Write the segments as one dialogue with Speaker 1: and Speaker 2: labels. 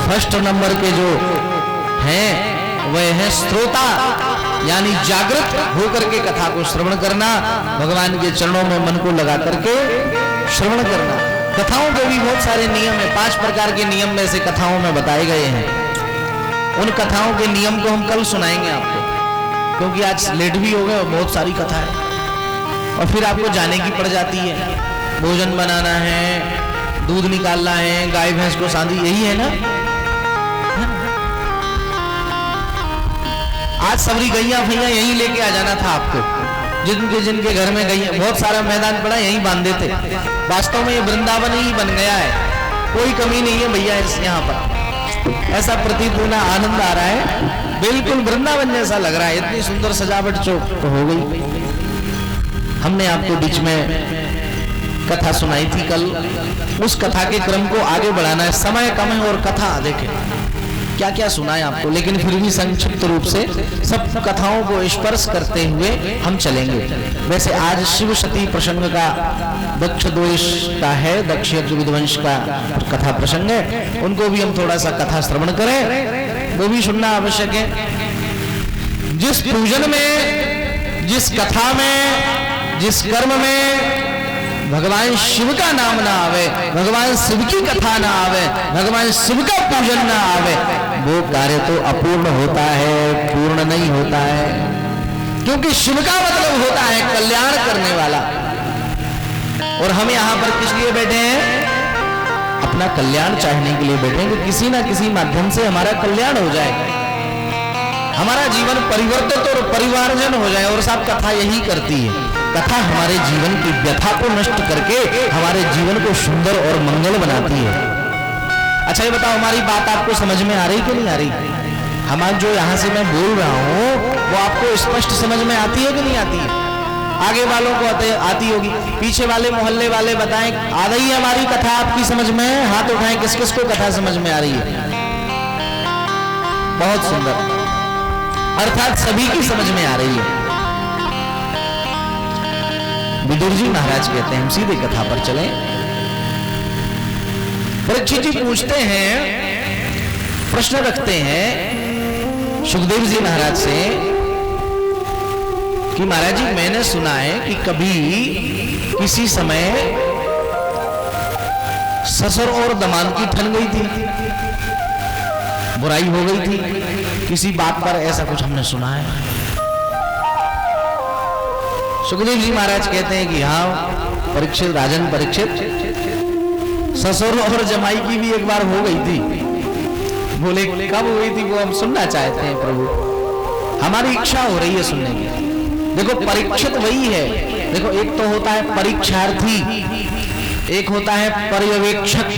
Speaker 1: First number के जो हैं वह है श्रोता, यानी जागृत होकर के कथा को श्रवण करना, भगवान के चरणों में मन को लगा करके श्रवण करना। कथाओं के भी बहुत सारे नियम है, 5 प्रकार के नियम में से कथाओं में बताए गए हैं। उन कथाओं के नियम को हम कल सुनाएंगे आपको, क्योंकि आज लेट भी हो गए और बहुत सारी कथा है और फिर आपको जाने की पड़ जाती है। भोजन बनाना है, दूध निकालना है, गाय भैंस को सांधी, यही है ना। आज सबरी गैया भैया यहीं लेके आ जाना था आपको, जिनके घर में गैया, बहुत सारा मैदान पड़ा यहीं बांध देते। वास्तव में ये वृंदावन ही बन गया है, कोई कमी नहीं है भैया यहाँ पर। ऐसा प्रतीत होना, आनंद आ रहा है, बिल्कुल वृंदावन जैसा लग रहा है। इतनी सुंदर सजावट चौक तो हो गई। हमने आपको बीच में कथा सुनाई थी कल, उस कथा के क्रम को आगे बढ़ाना है। समय कम है और कथा देखें क्या क्या सुना है आपको, लेकिन फिर भी संक्षिप्त रूप से सब कथाओं को स्पर्श करते हुए हम चलेंगे। वैसे आज शिव सती प्रसंग का, दक्ष दोष का है, दक्ष यज्ञ विध्वंस का कथा प्रसंग है, उनको भी हम थोड़ा सा कथा श्रवण करें, वो भी सुनना आवश्यक है। जिस पूजन में, जिस कथा में, जिस कर्म में भगवान शिव का नाम ना आवे, भगवान शिव की कथा ना आवे, भगवान शिव का पूजन ना आवे, वो कार्य तो अपूर्ण होता है, पूर्ण नहीं होता है। क्योंकि शिव का मतलब होता है कल्याण करने वाला, और हम यहाँ पर किस लिए बैठे हैं? अपना कल्याण चाहने के लिए बैठे हैं कि किसी ना किसी माध्यम से हमारा कल्याण हो जाए, हमारा जीवन परिवर्तित और परिवारजन हो जाए। और साहब कथा यही करती है, कथा हमारे जीवन की व्यथा को नष्ट करके हमारे जीवन को सुंदर और मंगल बनाती है। अच्छा ये बताओ, हमारी बात आपको समझ में आ रही कि नहीं आ रही? हमारा जो यहाँ से मैं बोल रहा हूँ वो आपको स्पष्ट समझ में आती है कि नहीं आती है? आगे वालों को आती होगी, पीछे वाले मोहल्ले वाले बताएं, आ रही है हमारी कथा आपकी समझ में? हाथ उठाएं, किस किस को कथा समझ में आ रही है? बहुत सुंदर, अर्थात सभी की समझ में आ रही है। विदुर जी महाराज कहते हैं हम सीधे कथा पर चलें। परीक्षित जी पूछते हैं, प्रश्न रखते हैं सुखदेव जी महाराज से कि महाराज जी मैंने सुना है कि कभी किसी समय ससुर और दमादकी ठन गई थी, बुराई हो गई थी किसी बात पर, ऐसा कुछ हमने सुना है। सुखदेव जी महाराज कहते हैं कि हाँ परीक्षित, राजन परीक्षित, ससुर और जमाई की भी एक बार हो गई थी। बोले कब हुई थी वो हम सुनना चाहते हैं प्रभु, हमारी इच्छा हो रही है सुनने की। देखो परीक्षित वही है, देखो एक तो होता है परीक्षार्थी, एक होता है पर्यवेक्षक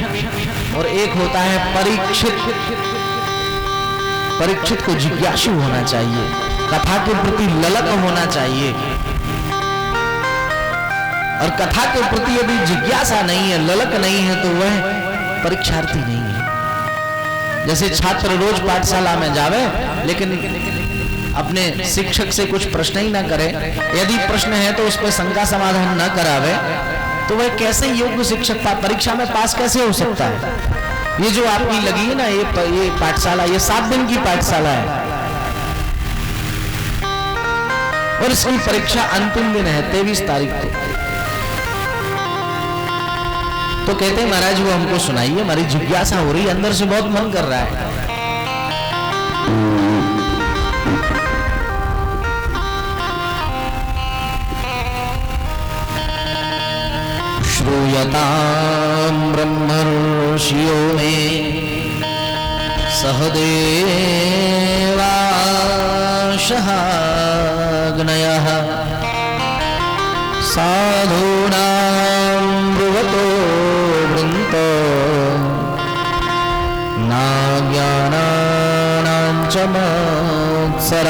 Speaker 1: और एक होता है परीक्षित। परीक्षित को जिज्ञासु होना चाहिए, कथा के प्रति ललक होना चाहिए, और कथा के प्रति यदि जिज्ञासा नहीं है, ललक नहीं है, तो वह परीक्षार्थी नहीं है। जैसे छात्र रोज पाठशाला में जावे लेकिन अपने शिक्षक से कुछ प्रश्न ही ना करे, यदि प्रश्न है तो उस पर शंका समाधान न करावे, तो वह कैसे योग्य शिक्षक परीक्षा में पास कैसे हो सकता है? ये जो आपकी लगी है ना ये पाठशाला, ये 7 दिन की पाठशाला है और इसकी परीक्षा अंतिम दिन है 23 तारीख को। तो कहते हैं महाराज वो हमको सुनाइए, हमारी जिज्ञासा हो रही है, अंदर से बहुत मन कर रहा है। श्रूयतां ब्रह्मर्षियो मे सहदेवाशहाग्नयः साधूनां ब्रुवतो वृन्तो नाज्ञानानां च मत्सरात्।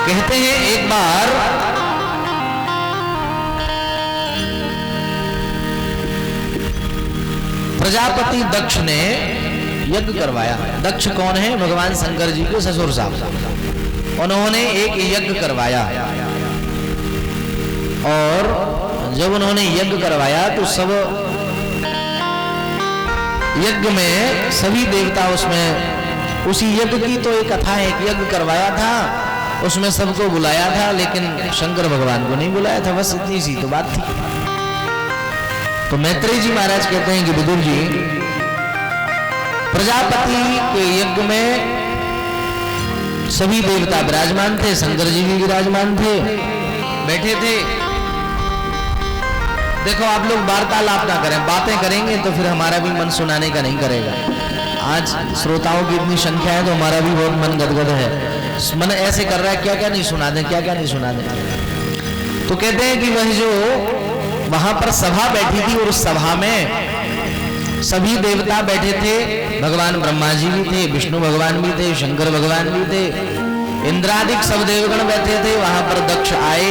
Speaker 1: कहते हैं एक बार प्रजापति दक्ष ने यज्ञ करवाया। दक्ष कौन है? भगवान शंकर जी के ससुर साहब। उन्होंने एक यज्ञ करवाया और जब उन्होंने यज्ञ करवाया तो सब यज्ञ में सभी देवता उसमें, उसी यज्ञ की तो एक कथा है, एक यज्ञ करवाया था, उसमें सबको बुलाया था, लेकिन शंकर भगवान को नहीं बुलाया था। बस इतनी सी तो बात थी। तो मैत्रेय जी महाराज कहते हैं कि विदुर जी, प्रजापति के यज्ञ में सभी देवता विराजमान थे, शंकर जी भी विराजमान थे, बैठे थे। देखो आप लोग वार्तालाप ना करें, बातें करेंगे तो फिर हमारा भी मन सुनाने का नहीं करेगा। आज श्रोताओं की इतनी संख्या है तो हमारा भी बहुत मन गदगद है, मन ऐसे कर रहा है क्या क्या नहीं सुना दें, क्या क्या नहीं सुना दें। तो कहते हैं कि वह जो वहां पर सभा बैठी थी और उस सभा में सभी देवता बैठे थे, भगवान ब्रह्मा जी भी थे, विष्णु भगवान भी थे, शंकर भगवान भी थे, इंद्रादिक सब देवगण बैठे थे। वहां पर दक्ष आए